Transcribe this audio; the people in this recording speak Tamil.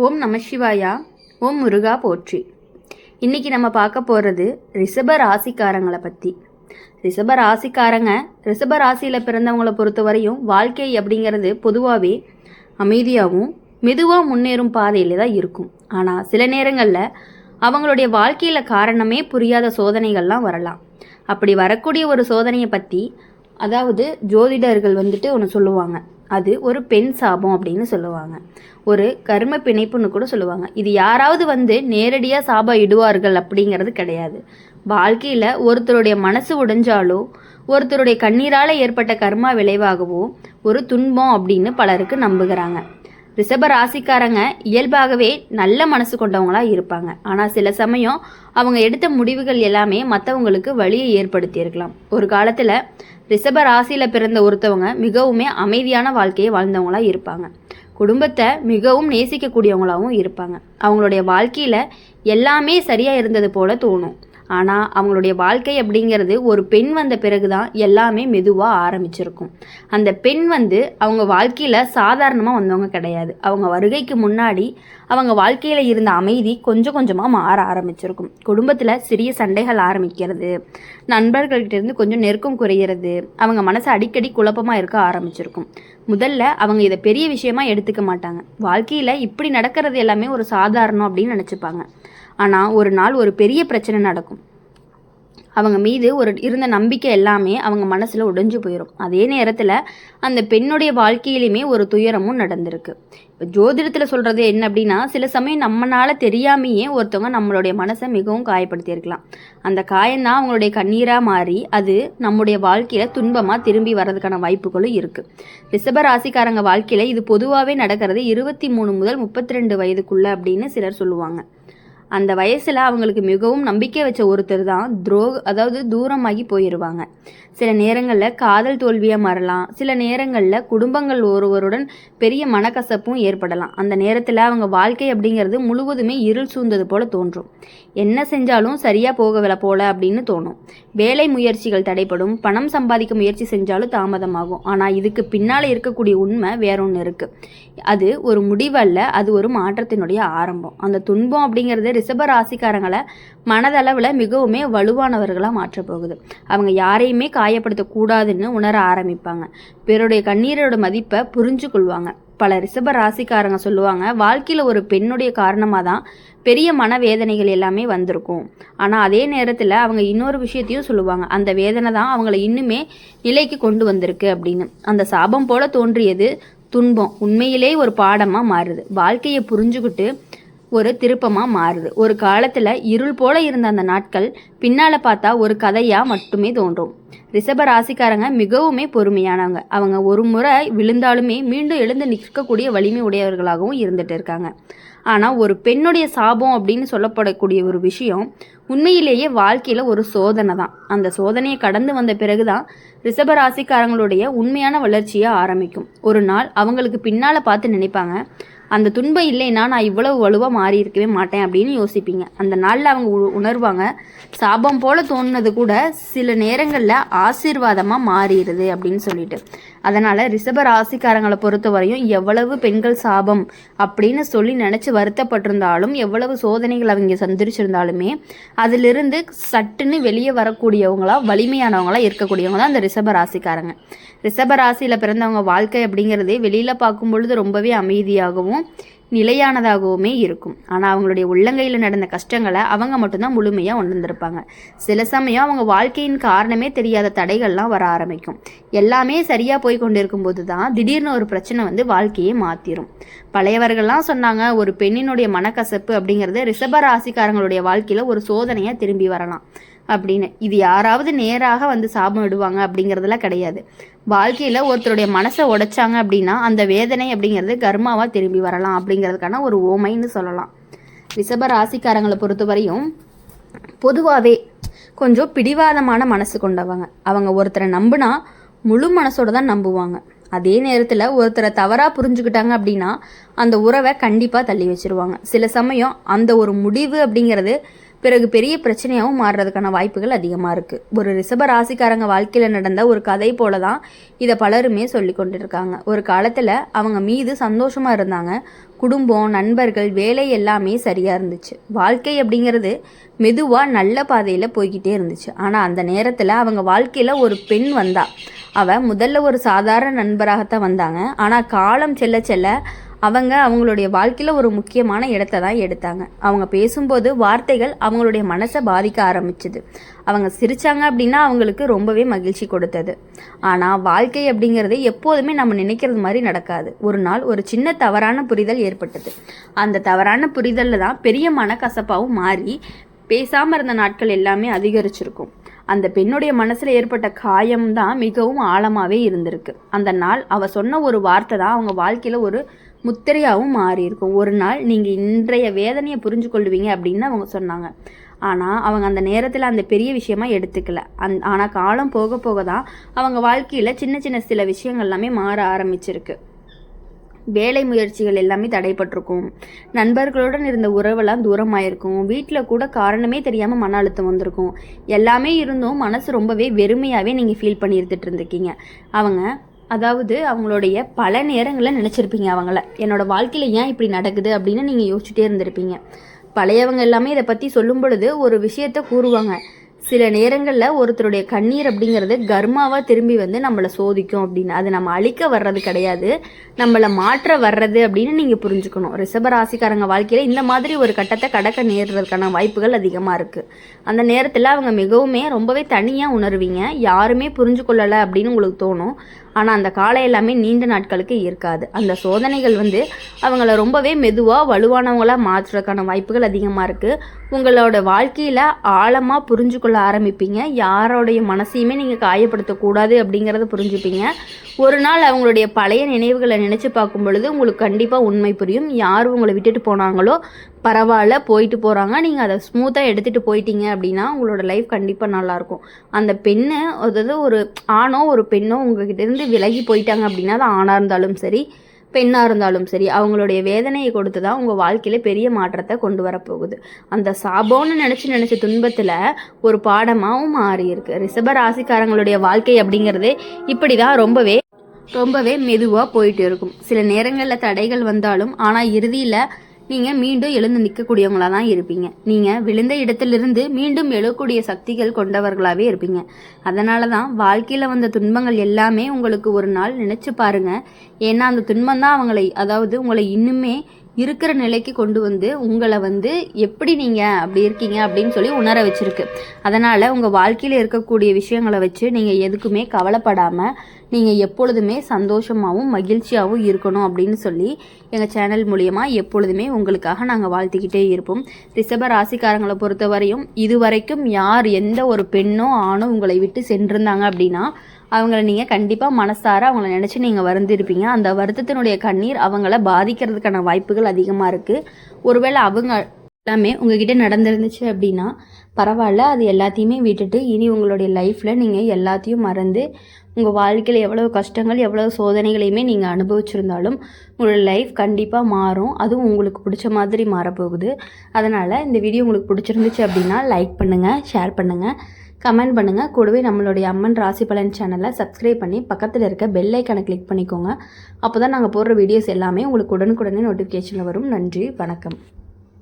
ஓம் நம சிவாயா. ஓம் முருகா போற்றி. இன்றைக்கி நம்ம பார்க்க போகிறது ரிஷப ராசிக்காரங்களை பற்றி. ரிஷப ராசியில் பிறந்தவங்களை பொறுத்த வரையும் வாழ்க்கை அப்படிங்கிறது பொதுவாகவே அமைதியாகவும் மெதுவாக முன்னேறும் பாதையில் தான் இருக்கும். ஆனால் சில நேரங்களில் அவங்களுடைய வாழ்க்கையில் காரணமே புரியாத சோதனைகள்லாம் வரலாம். அப்படி வரக்கூடிய ஒரு சோதனையை பற்றி ஜோதிடர்கள் ஒன்று சொல்லுவாங்க. அது ஒரு பெண் சாபம் அப்படின்னு சொல்லுவாங்க. ஒரு கர்ம பிணைப்புன்னு கூட சொல்லுவாங்க. இது யாராவது நேரடியாக சாபம் இடுவார்கள் அப்படிங்கிறது கிடையாது. வாழ்க்கையில் ஒருத்தருடைய மனசு உடைஞ்சாலோ ஒருத்தருடைய கண்ணீரால் ஏற்பட்ட கர்மா விளைவாகவோ ஒரு துன்பம் அப்படின்னு பலருக்கு நம்புகிறாங்க. ரிஷப ராசிக்காரங்க இயல்பாகவே நல்ல மனசு கொண்டவங்களாக இருப்பாங்க. ஆனால் சில சமயம் அவங்க எடுத்த முடிவுகள் எல்லாமே மற்றவங்களுக்கு வழியை ஏற்படுத்தியிருக்கலாம். ஒரு காலத்தில் ரிஷப ராசியில் பிறந்த ஒருத்தவங்க மிகவுமே அமைதியான வாழ்க்கையை வாழ்ந்தவங்களாக இருப்பாங்க. குடும்பத்தை மிகவும் நேசிக்கக்கூடியவங்களாகவும் இருப்பாங்க. அவங்களுடைய வாழ்க்கையில் எல்லாமே சரியாக இருந்தது போல தோணும். ஆனால் அவங்களுடைய வாழ்க்கை அப்படிங்கிறது ஒரு பெண் வந்த பிறகு தான் எல்லாமே மெதுவாக ஆரம்பிச்சிருக்கும். அந்த பெண் அவங்க வாழ்க்கையில் சாதாரணமாக வந்தவங்க கிடையாது. அவங்க வருகைக்கு முன்னாடி அவங்க வாழ்க்கையில் இருந்த அமைதி கொஞ்சம் கொஞ்சமாக மாற ஆரம்பிச்சிருக்கும். குடும்பத்தில் சிறிய சண்டைகள் ஆரம்பிக்கிறது, நண்பர்கள்கிட்டேருந்து கொஞ்சம் நெருக்கம் குறையிறது, அவங்க மனசு அடிக்கடி குழப்பமாக இருக்க ஆரம்பிச்சிருக்கும். முதல்ல அவங்க இதை பெரிய விஷயமா எடுத்துக்க மாட்டாங்க. வாழ்க்கையில் இப்படி நடக்கிறது எல்லாமே ஒரு சாதாரணம் அப்படின்னு நினச்சிப்பாங்க. ஆனால் ஒரு நாள் ஒரு பெரிய பிரச்சனை நடக்கும். அவங்க மீது இருந்த நம்பிக்கை எல்லாமே அவங்க மனசில் உடைஞ்சு போயிடும். அதே நேரத்தில் அந்த பெண்ணுடைய வாழ்க்கையிலுமே ஒரு துயரமும் நடந்திருக்கு. இப்போ ஜோதிடத்தில் சொல்கிறது என்ன அப்படின்னா, சில சமயம் நம்மளால் தெரியாமையே ஒருத்தவங்க நம்மளுடைய மனசை மிகவும் காயப்படுத்தியிருக்கலாம். அந்த காயம்தான் அவங்களுடைய கண்ணீராக மாறி அது நம்முடைய வாழ்க்கையில் துன்பமாக திரும்பி வர்றதுக்கான வாய்ப்புகளும் இருக்குது. ரிஷப ராசிக்காரங்க வாழ்க்கையில் இது பொதுவாகவே நடக்கிறது 23 முதல் 32 வயதுக்குள்ளே அப்படின்னு சிலர் சொல்லுவாங்க. அந்த வயசில் அவங்களுக்கு மிகவும் நம்பிக்கை வச்ச ஒருத்தர் தான் தூரமாகி போயிடுவாங்க. சில நேரங்களில் காதல் தோல்வியாக மாறலாம். சில நேரங்களில் குடும்பங்கள் ஒருவருடன் பெரிய மனக்கசப்பும் ஏற்படலாம். அந்த நேரத்தில் அவங்க வாழ்க்கை அப்படிங்கிறது முழுவதுமே இருள் சூழ்ந்தது போல தோன்றும். என்ன செஞ்சாலும் சரியாக போகவில்லை போல அப்படின்னு தோணும். வேலை முயற்சிகள் தடைப்படும். பணம் சம்பாதிக்க முயற்சி செஞ்சாலும் தாமதமாகும். ஆனால் இதுக்கு பின்னால் இருக்கக்கூடிய உண்மை வேற ஒன்று இருக்குது. அது ஒரு முடிவல்ல, அது ஒரு மாற்றத்தினுடைய ஆரம்பம். அந்த துன்பம் அப்படிங்கிறது ரிஷப ராசிக்காரங்களை மனதளவில் மிகவுமே வலுவானவர்களாக மாற்றப் போகுது. அவங்க யாரையுமே காயப்படுத்தக்கூடாதுன்னு உணர ஆரம்பிப்பாங்க. பிறருடைய கண்ணீரோட மதிப்பை புரிஞ்சு கொள்வாங்க. பல ரிஷப ராசிக்காரங்க சொல்லுவாங்க, வாழ்க்கையில் ஒரு பெண்ணுடைய காரணமாக தான் பெரிய மனவேதனைகள் எல்லாமே வந்திருக்கும். ஆனால் அதே நேரத்தில் அவங்க இன்னொரு விஷயத்தையும் சொல்லுவாங்க, அந்த வேதனை தான் அவங்கள இன்னுமே நிலைக்கு கொண்டு வந்திருக்கு அப்படின்னு. அந்த சாபம் போல தோன்றியது துன்பம் உண்மையிலே ஒரு பாடமாக மாறுது. வாழ்க்கையை புரிஞ்சுக்கிட்டு ஒரு திருப்பமாக மாறுது. ஒரு காலத்தில் இருள் போல இருந்த அந்த நாட்கள் பின்னால் பார்த்தா ஒரு கதையாக மட்டுமே தோன்றும். ரிஷப ராசிக்காரங்க மிகவுமே பொறுமையானவங்க. அவங்க ஒரு முறை விழுந்தாலுமே மீண்டும் எழுந்து நிற்கக்கூடிய வலிமை உடையவர்களாகவும் இருந்துட்டு இருக்காங்க. ஆனால் ஒரு பெண்ணுடைய சாபம் அப்படின்னு சொல்லப்படக்கூடிய ஒரு விஷயம் உண்மையிலேயே வாழ்க்கையில் ஒரு சோதனை தான். அந்த சோதனையை கடந்து வந்த பிறகுதான் ரிஷப ராசிக்காரங்களுடைய உண்மையான வளர்ச்சியை ஆரம்பிக்கும். ஒரு நாள் அவங்களுக்கு பின்னால் பார்த்து நினைப்பாங்க, அந்த துன்பம் இல்லைன்னா நான் இவ்வளவு வலுவாக மாறி இருக்கவே மாட்டேன் அப்படின்னு யோசிப்பீங்க. அந்த நாளில் அவங்க உணர்வாங்க, சாபம் போல தோணுனது கூட சில நேரங்களில் ஆசீர்வாதமாக மாறிடுது அப்படின்னு சொல்லிட்டு. அதனால் ரிஷப ராசிக்காரங்களை பொறுத்த வரையும் எவ்வளவு பெண்கள் சாபம் அப்படின்னு சொல்லி நினச்சி வருத்தப்பட்டிருந்தாலும், எவ்வளவு சோதனைகள் அவங்க சந்திச்சிருந்தாலுமே அதிலிருந்து சட்டுன்னு வெளியே வரக்கூடியவங்களா வலிமையானவங்களா இருக்கக்கூடியவங்க தான் அந்த ரிஷப ராசிக்காரங்க. ரிஷப ராசியில் பிறந்தவங்க வாழ்க்கை அப்படிங்கிறது வெளியில் பார்க்கும் பொழுது ரொம்பவே அமைதியாகவும் நிலையானதாகவுமே இருக்கும். ஆனால் அவங்களுடைய உள்ளங்கையில் நடந்த கஷ்டங்களை அவங்க மட்டும்தான் முழுமையாக உணர்ந்திருப்பாங்க. சில சமயம் அவங்க வாழ்க்கையின் காரணமே தெரியாத தடைகள்லாம் வர ஆரம்பிக்கும். எல்லாமே சரியாக போய் கொண்டு இருக்கும்போது தான் திடீர்னு ஒரு பிரச்சனை வாழ்க்கையை மாற்றிடும். பழையவர்கள்லாம் சொன்னாங்க, ஒரு பெண்ணினுடைய மனக்கசப்பு அப்படிங்கிறது ரிஷப ராசிக்காரங்களுடைய வாழ்க்கையில் ஒரு சோதனையாக திரும்பி வரலாம் அப்படின்னு. இது யாராவது நேராக சாபம் விடுவாங்க அப்படிங்கிறதுலாம் கிடையாது. வாழ்க்கையில் ஒருத்தருடைய மனசை உடைச்சாங்க அப்படின்னா அந்த வேதனை அப்படிங்கிறது கர்மாவாக திரும்பி வரலாம் அப்படிங்கிறதுக்கான ஒரு ஓமைன்னு சொல்லலாம். ரிஷப ராசிக்காரங்களை பொறுத்தவரையும் பொதுவாகவே கொஞ்சம் பிடிவாதமான மனசு கொண்டவங்க. அவங்க ஒருத்தரை நம்பினா முழு மனசோட தான் நம்புவாங்க. அதே நேரத்தில் ஒருத்தரை தவறாக புரிஞ்சுக்கிட்டாங்க அப்படின்னா அந்த உறவை கண்டிப்பாக தள்ளி வச்சிருவாங்க. சில சமயம் அந்த ஒரு முடிவு அப்படிங்கிறது பிறகு பெரிய பிரச்சனையாகவும் மாறுறதுக்கான வாய்ப்புகள் அதிகமாக இருக்குது. ஒரு ரிஷப ராசிக்காரங்க வாழ்க்கையில் நடந்த ஒரு கதை போல தான் இதை பலருமே சொல்லி கொண்டிருக்காங்க. ஒரு காலத்தில் அவங்க மீது சந்தோஷமாக இருந்தாங்க. குடும்பம், நண்பர்கள், வேலை எல்லாமே சரியாக இருந்துச்சு. வாழ்க்கை அப்படிங்கிறது மெதுவாக நல்ல பாதையில் போய்கிட்டே இருந்துச்சு. ஆனால் அந்த நேரத்தில் அவங்க வாழ்க்கையில் ஒரு பெண் வந்தா. அவள் முதல்ல ஒரு சாதாரண நண்பராகத்தான் வந்தாங்க. ஆனால் காலம் செல்ல செல்ல அவங்களுடைய வாழ்க்கையில் ஒரு முக்கியமான இடத்த தான் எடுத்தாங்க. அவங்க பேசும்போது வார்த்தைகள் அவங்களுடைய மனசை பாதிக்க ஆரம்பிச்சுது. அவங்க சிரித்தாங்க அப்படின்னா அவங்களுக்கு ரொம்பவே மகிழ்ச்சி கொடுத்தது. ஆனால் வாழ்க்கை அப்படிங்கிறது எப்போதுமே நம்ம நினைக்கிறது மாதிரி நடக்காது. ஒரு நாள் ஒரு சின்ன தவறான புரிதல் ஏற்பட்டது. அந்த தவறான புரிதலில் தான் பெரிய மனக்கசப்பாகவும் மாறி பேசாமல் இருந்த நாட்கள் எல்லாமே அதிகரிச்சிருக்கும். அந்த பெண்ணுடைய மனசில் ஏற்பட்ட காயம் தான் மிகவும் ஆழமாகவே இருந்திருக்கு. அந்த நாள் அவள் சொன்ன ஒரு வார்த்தை தான் அவங்க வாழ்க்கையில் ஒரு முத்திரையாகவும் மாறி இருக்கும். ஒரு நாள் நீங்கள் இன்றைய வேதனையை புரிஞ்சு கொள்வீங்க அப்படின்னு அவங்க சொன்னாங்க. ஆனால் அவங்க அந்த நேரத்தில் அந்த பெரிய விஷயமா எடுத்துக்கல. ஆனால் காலம் போக போக தான் அவங்க வாழ்க்கையில் சின்ன சின்ன சில விஷயங்கள் எல்லாமே மாற ஆரம்பிச்சிருக்கு. வேலை முயற்சிகள் எல்லாமே தடைப்பட்டிருக்கும். நண்பர்களுடன் இருந்த உறவெல்லாம் தூரமாயிருக்கும். வீட்டில் கூட காரணமே தெரியாமல் மன அழுத்தம் வந்திருக்கும். எல்லாமே இருந்தும் மனசு ரொம்பவே வெறுமையாகவே நீங்கள் ஃபீல் பண்ணி இருந்துட்டு இருந்திருக்கீங்க. அவங்களுடைய பல நேரங்களில் நினச்சிருப்பீங்க அவங்கள, என்னோடய வாழ்க்கையில் ஏன் இப்படி நடக்குது அப்படின்னு நீங்கள் யோசிச்சுட்டே இருந்திருப்பீங்க. பழையவங்க எல்லாமே இதை பற்றி சொல்லும் பொழுது ஒரு விஷயத்த கூறுவாங்க. சில நேரங்களில் ஒருத்தருடைய கண்ணீர் அப்படிங்கிறது கர்மாவாக திரும்பி வந்து நம்மளை சோதிக்கும் அப்படின்னு. அது நம்ம அழிக்க வர்றது கிடையாது, நம்மளை மாற்ற வர்றது அப்படின்னு நீங்கள் புரிஞ்சுக்கணும். ரிஷபராசிக்காரங்க வாழ்க்கையில் இந்த மாதிரி ஒரு கட்டத்தை கடக்க நேர்றதுக்கான வாய்ப்புகள் அதிகமாக இருக்குது. அந்த நேரத்தில் அவங்க மிகவுமே ரொம்பவே தனியாக உணர்வீங்க. யாருமே புரிஞ்சு கொள்ளலை அப்படின்னு உங்களுக்கு தோணும். ஆனால் அந்த காலம் எல்லாமே நீண்ட நாட்களுக்கு இருக்காது. அந்த சோதனைகள் வந்து அவங்கள ரொம்பவே மெதுவாக வலுவானவங்களாக மாற்றுறதுக்கான வாய்ப்புகள் அதிகமாக இருக்குது. உங்களோட வாழ்க்கையில் ஆழமாக புரிஞ்சு கொள்ள ஆரம்பிப்பீங்க. யாரோடைய மனசையுமே நீங்கள் காயப்படுத்தக்கூடாது அப்படிங்கிறத புரிஞ்சுப்பீங்க. ஒரு நாள் அவங்களுடைய பழைய நினைவுகளை நினச்சி பார்க்கும் பொழுது உங்களுக்கு கண்டிப்பாக உண்மை புரியும். யார் உங்களை விட்டுட்டு போனாங்களோ பரவாயில்ல, போயிட்டு போகிறாங்க, நீங்கள் அதை ஸ்மூத்தாக எடுத்துகிட்டு போயிட்டீங்க அப்படின்னா உங்களோட லைஃப் கண்டிப்பாக நல்லாயிருக்கும். அந்த பெண்ணு, அதாவது ஒரு ஆணோ ஒரு பெண்ணோ உங்ககிட்டேருந்து விலகி போயிட்டாங்க அப்படின்னா, அது ஆணாக இருந்தாலும் சரி பெண்ணாக இருந்தாலும் சரி, அவங்களுடைய வேதனையை கொடுத்து தான் உங்கள் வாழ்க்கையில் பெரிய மாற்றத்தை கொண்டு வரப்போகுது. அந்த சாபம்னு நினச்ச துன்பத்தில் ஒரு பாடமாகவும் மாறி இருக்கு. ரிஷப ராசிக்காரங்களுடைய வாழ்க்கை அப்படிங்கிறது இப்படி தான் ரொம்பவே மெதுவாக போயிட்டு இருக்கும். சில நேரங்களில் தடைகள் வந்தாலும் ஆனால் இறுதியில் நீங்கள் மீண்டும் எழுந்து நிற்கக்கூடியவங்களாக தான் இருப்பீங்க. நீங்கள் விழுந்த இடத்திலிருந்து மீண்டும் எழக்கூடிய சக்திகள் கொண்டவர்களாகவே இருப்பீங்க. அதனால தான் வாழ்க்கையில் வந்த துன்பங்கள் எல்லாமே உங்களுக்கு ஒரு நாள் நினச்சி பாருங்கள். ஏன்னா அந்த துன்பம் தான் உங்களை இன்னுமே இருக்கிற நிலைக்கு கொண்டு வந்து உங்களை எப்படி நீங்கள் அப்படி இருக்கீங்க அப்படின்னு சொல்லி உணர வச்சுருக்கு. அதனால் உங்கள் வாழ்க்கையில் இருக்கக்கூடிய விஷயங்களை வச்சு நீங்கள் எதுக்குமே கவலைப்படாமல் நீங்கள் எப்பொழுதுமே சந்தோஷமாகவும் மகிழ்ச்சியாகவும் இருக்கணும் அப்படின்னு சொல்லி எங்கள் சேனல் மூலியமாக எப்பொழுதுமே உங்களுக்காக நாங்கள் வாழ்த்திக்கிட்டே இருப்போம். ரிஷப ராசிக்காரங்களை பொறுத்தவரையும் இதுவரைக்கும் யார் எந்த ஒரு பெண்ணோ ஆணோ உங்களை விட்டு சென்றிருந்தாங்க அப்படின்னா அவங்கள நீங்கள் கண்டிப்பாக மனசார அவங்கள நினச்சி நீங்கள் வருந்திருப்பீங்க. அந்த வருத்தத்தினுடைய கண்ணீர் அவங்கள பாதிக்கிறதுக்கான வாய்ப்புகள் அதிகமாக இருக்குது. ஒருவேளை அவங்க எல்லாமே உங்ககிட்ட நடந்துருந்துச்சு அப்படின்னா பரவாயில்ல, அது எல்லாத்தையுமே விட்டுட்டு இனி உங்களுடைய லைஃப்பில் நீங்கள் எல்லாத்தையும் மறந்து உங்கள் வாழ்க்கையில் எவ்வளோ கஷ்டங்கள் எவ்வளோ சோதனைகளையுமே நீங்கள் அனுபவிச்சிருந்தாலும் உங்களோட லைஃப் கண்டிப்பாக மாறும். அதுவும் உங்களுக்கு பிடிச்ச மாதிரி மாறப்போகுது. அதனால் இந்த வீடியோ உங்களுக்கு பிடிச்சிருந்துச்சு அப்படின்னா லைக் பண்ணுங்கள், ஷேர் பண்ணுங்கள், கமெண்ட் பண்ணுங்கள். கூடவே நம்மளுடைய அம்மன் ராசி பலன் சேனலை சப்ஸ்கிரைப் பண்ணி பக்கத்தில் இருக்க பெல் ஐக்கானை கிளிக் பண்ணிக்கோங்க. அப்போ தான் நாங்கள் போடுற வீடியோஸ் எல்லாமே உங்களுக்கு உடனுக்குடனே நோட்டிஃபிகேஷனில் வரும். நன்றி, வணக்கம்.